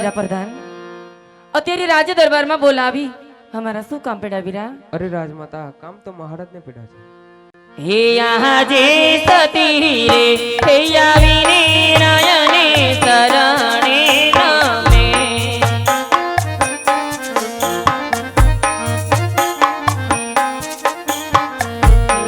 वीरा प्रधान અત્યારે રાજ દરબારમાં બોલાવી हमारा શું કામ પેડા વીરા? अरे राजमाता काम तो महाराज ने पीड़ा है। हे यहाँ जे सती रे हे आवीने नयने शरणे नमे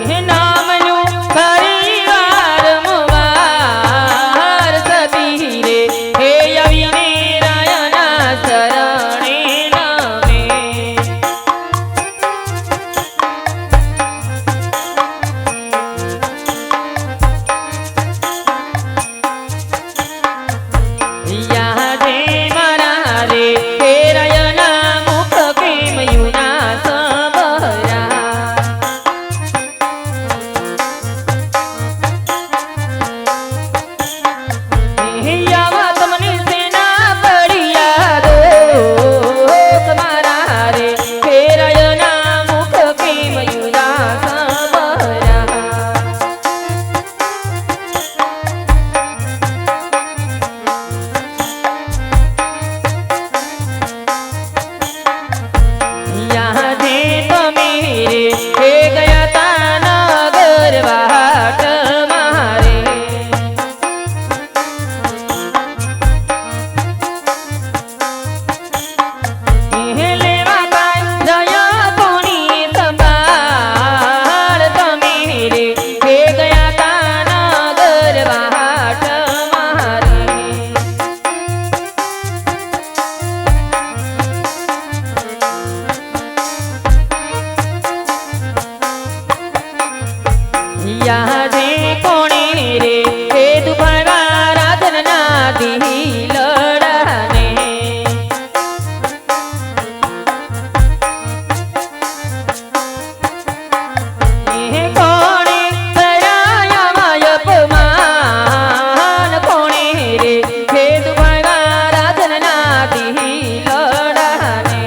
हे नामनु परिवार मुवार सती रे हे आवीने नयना शरणे नमे यहाँ जे मरा रे हे रयना मुख के मयूना सबरा हे यावा तमने सेना पड़िया दो तुम्हारा रे हे रयना मुख के मयूना सबरा यहाँ जे तो मेरे हे गया ता नगर बाट मारे हे लेवा पाय जया कोणी संभाळ तो मेरे हे गया ता नगर बाट मारे यहाँ जे कोणी रे हे दुभावा राधन नादी लढाने हे कोणी कराया माय अपमान कोणी रे हे दुभावा राधन नादी लढाने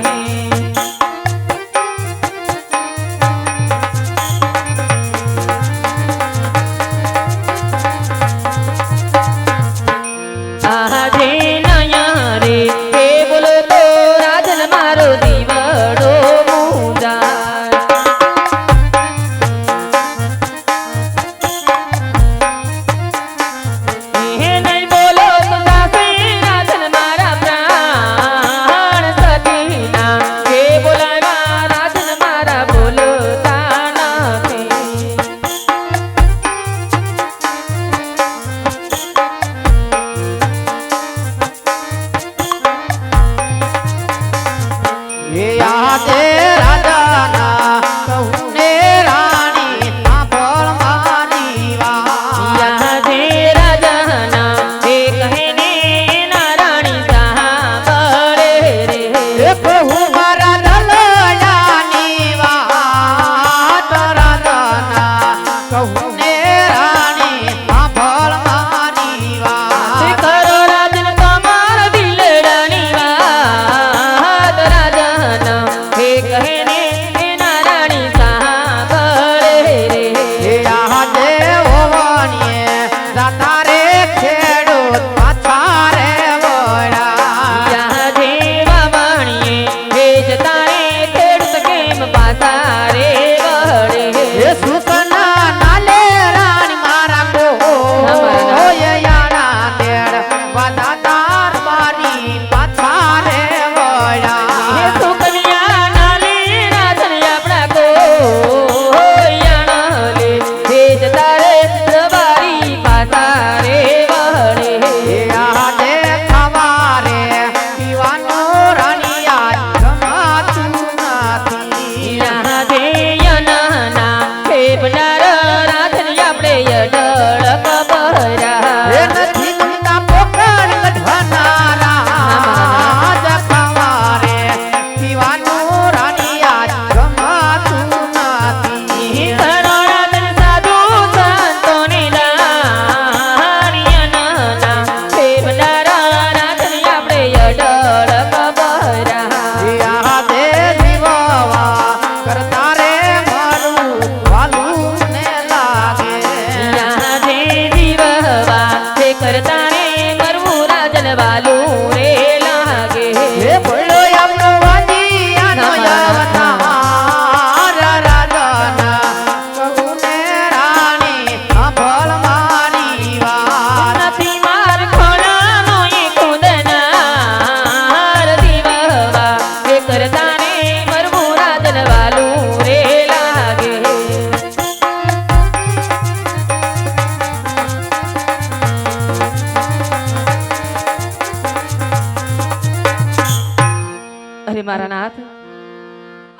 મારા નાથ,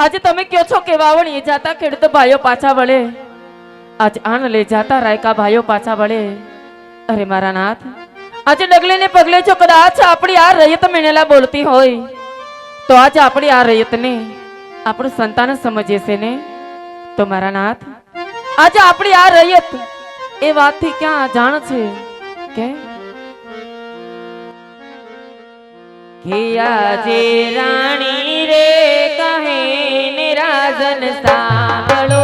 આજે તમે કહો છો કે વાવણીએ જાતા ખેડૂત ભાઈઓ પાછા વળે, આજ આણ લઈ જાતા રાયકા ભાઈઓ પાછા વળે. અરે મારા નાથ, આજે ડગલે ને પગલે જો કદાચ આપણી આ રૈયત મેણેલા બોલતી હોય તો આજે આપણી આ રૈયતને આપણું સંતાન સમજે છે ને. તો મારા નાથ, આજે આપણી આ રૈયત એ વાતથી ક્યાં જાણ છે કે આજે રાણી રે કહે ને રાજન સાંભળો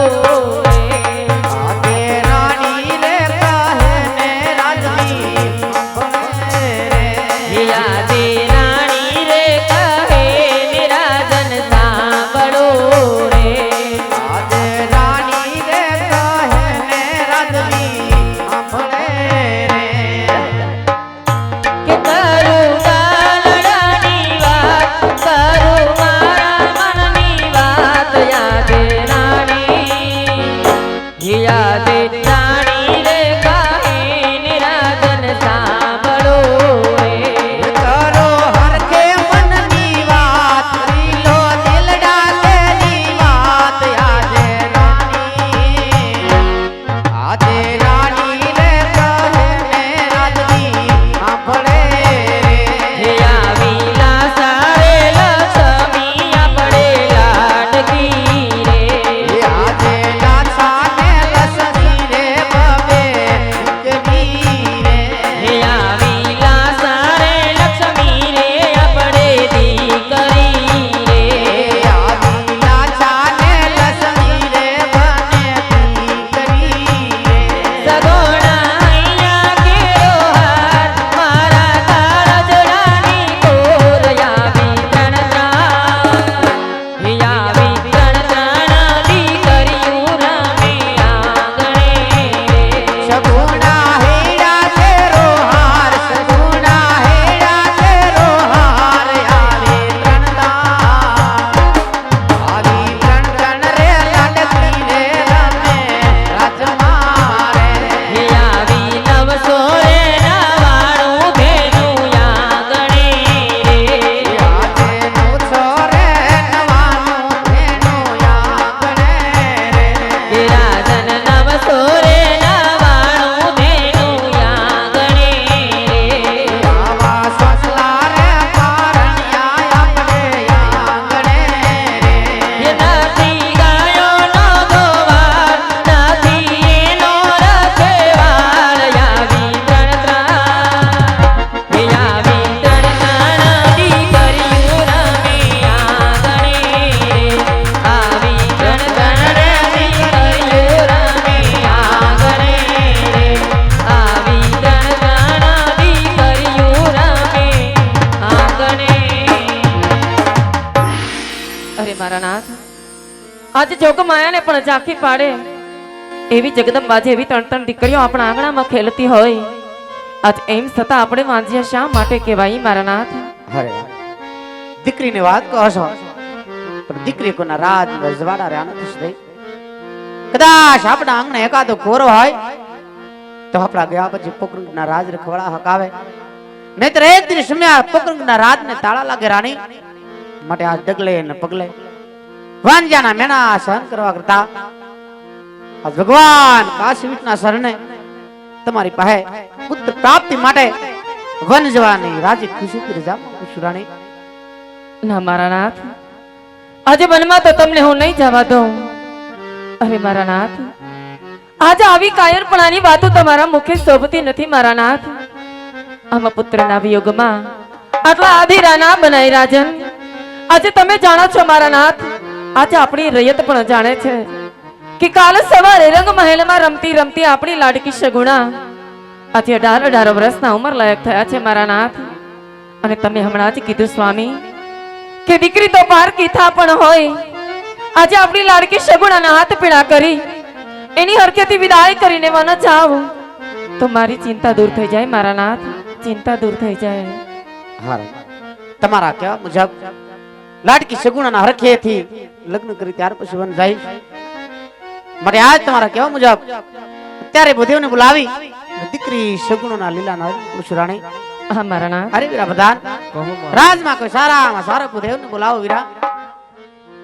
આજે જોગમાયાને પણ ઝાંખી પાડે એવી જગદંબા જેવી ત્રણ ત્રણ દીકરીઓ આપણા આંગણામાં ખેલતી હોય, આજ એમ છતાં આપણે વાંજ્યા શા માટે કહેવાય મારા નાથ? અરે દીકરીની વાત કહો છો, પણ દીકરી કોના રાજ રજવાડા રહ્યા નથી થઈ. કદાચ આપણા આંગણે એકાદો કોરો હોય તો આપણા ગયા પછી પોકરંગના રાજ રખવાડા હકાવે, નહીતર એક દિન સમય પોકરંગના રાજને તાળા લાગે રાણી. માટે આ ડગલે ને પગલે વાંજાના મેણા સહન કરવા કરતા આ ભગવાન કાશીવિટના શરણે તમારી પાસે પુત્ર પ્રાપ્તિ માટે વન જવાની રાજી ખુશી કરી જામ રાણી. ના મારા નાથ, આજે વનમાં તો તમને હું નહીં જવા દઉં. અરે મારા નાથ, આજે આવી કાયરપણાની વાતો તમારા મુખે શોભતી નથી મારા નાથ. આમાં પુત્રના વિયોગમાં આટલા આધીરા ના બનાય રાજન. આજે તમે જાણો છો મારા નાથ, આજે આપણી રૈયત પણ જાણે છે કે કાલ સવારે રંગ મહેલમાં રમતી રમતી આપણી લાડકી સગુણા આજે 18 વર્ષના ઉંમર લાયક થયા છે મારા નાથ. અને તમે હમણાં જ કીધું સ્વામી કે દીકરી તો પારકી થા પણ હોય, આજે આપણી લાડકી સગુણાના હાથ પીડા કરી એની હરખેથી વિદાય કરીને વન જાવ તો મારી ચિંતા દૂર થઈ જાય મારા નાથ, ચિંતા દૂર થઈ જાય. હા, તમારા કેવા મુજબ લાડકી સગુણાના હરખેથી લગ્ન કરી ત્યાર પછી વન જાય. મારે આજ તમારા કેવા મુજબ અત્યારે બુદેવને બોલાવી દીકરી સગુણાના લીલાના પુરુષ રાણી હા મારા નાથ. અરે વીરા પ્રધાન કહો મહારાજ. રાજમાં કોઈ સારામાં સારો પુદેવને બોલાવો વીરા.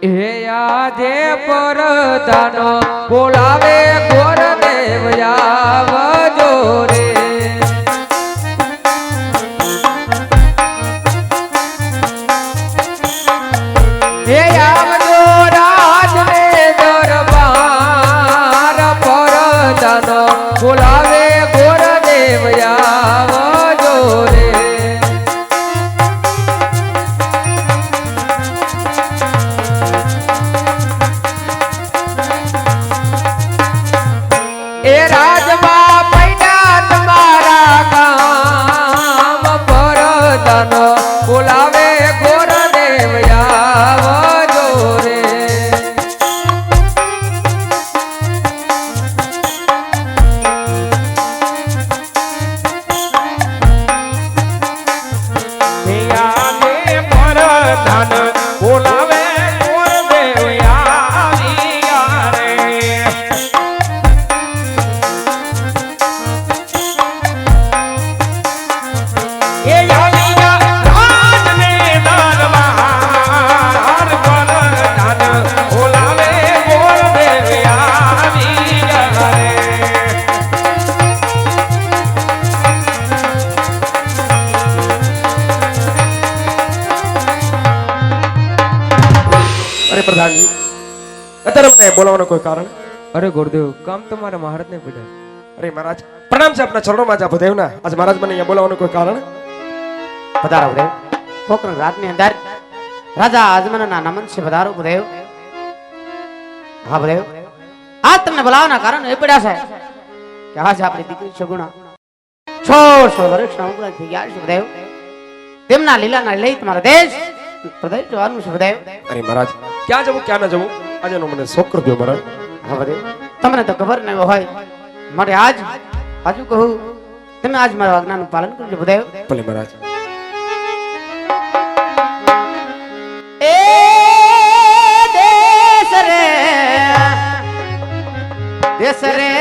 હે આજે પરદાનો બોલાવે ઘોર દેવ આવજો રે. હે આવજો રાજને દરબાર પરદાનો બોલાવે ઘોર દેવ આવજો રે. એ રાજમાં પૈડા તમારા ગામ પરદાનો બોલાવે ઘોર દેવ આવજો રે. બોલાવે ઘોર દેવ આવ્યા રે. એ આવ્યા રાજને દરબાર પરદાન બોલાવે ઘોર દેવ આવ્યા રે. અરે પ્રધાનજી અત્યારે મને બોલાવવાનું કોઈ કારણ? અરે ગુરુદેવ કામ તો મારા મહારાજને પીડા. અરે મહારાજ પ્રણામ છે આપના ચરણોમાં જ ભદેવના. આજે મહારાજ મને અહીંયા બોલાવવાનું કોઈ કારણ? પધારો ભદેવ. પોકરણ રાજની અંદર રાજા આજમનના નમન છે. પધારો ભદેવ. હા ભદેવ. આજ તમને બોલાવવાના કારણ એ પડ્યા છે કે આજ આપણી દીકરી સગુણા 600 વર્ષના ઉંમર થઈ ગયા છે ભદેવ. તેમના લીલાના લઈ તમારા દેશ પ્રદેશ જવાનું છે ભદેવ. અરે મહારાજ ક્યાં જવું ક્યાં ન જવું આજનો મને શોખ કરી દો મહારાજ. હા ભદેવ. તમને તો ખબર ન હોય મારે આજ હજુ કહું તમે આજ મારા આજ્ઞાનું પાલન કરજો ભદેવ. ભલે મહારાજ. એ દેશ રે